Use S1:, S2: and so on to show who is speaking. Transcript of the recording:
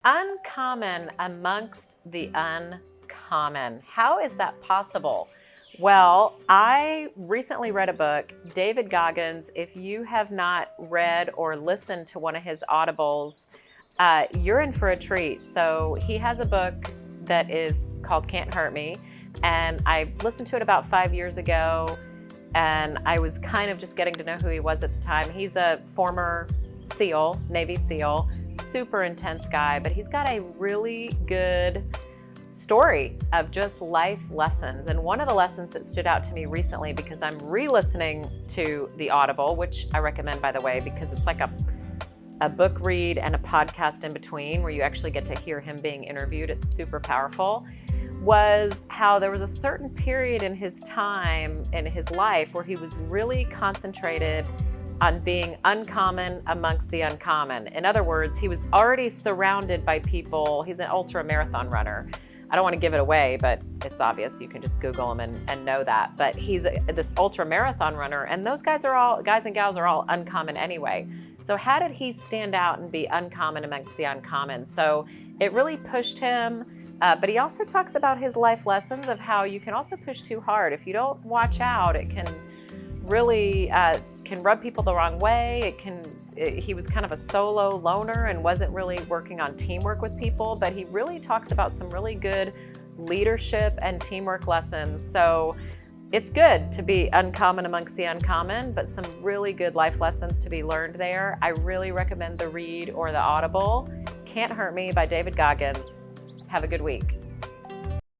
S1: Uncommon amongst the uncommon. How is that possible? Well, I recently read a book, David Goggins. If you have not read or listened to one of his audibles, you're in for a treat. So he has a book that is called Can't Hurt Me, and I listened to it about 5 years ago, and I was kind of just getting to know who he was at the time. He's a former SEAL, Navy SEAL, super intense guy, but he's got a really good story of just life lessons. And one of the lessons that stood out to me recently, because I'm re-listening to the Audible, which I recommend, by the way, because it's like a book read and a podcast in between where you actually get to hear him being interviewed. It's super powerful. Was how there was a certain period in his time in his life where he was really concentrated on being uncommon amongst the uncommon. In other words, he was already surrounded by people. He's an ultra marathon runner. I don't want to give it away, but it's obvious. You can just Google him and know that. But he's this ultra marathon runner, and those guys and gals are all uncommon anyway. So how did he stand out and be uncommon amongst the uncommon? So it really pushed him. But he also talks about his life lessons of how you can also push too hard. If you don't watch out, it can really can rub people the wrong way. He was kind of a solo loner and wasn't really working on teamwork with people, but he really talks about some really good leadership and teamwork lessons. So it's good to be uncommon amongst the uncommon, but some really good life lessons to be learned there. I really recommend the read or the Audible, Can't Hurt Me by David Goggins. Have a good week.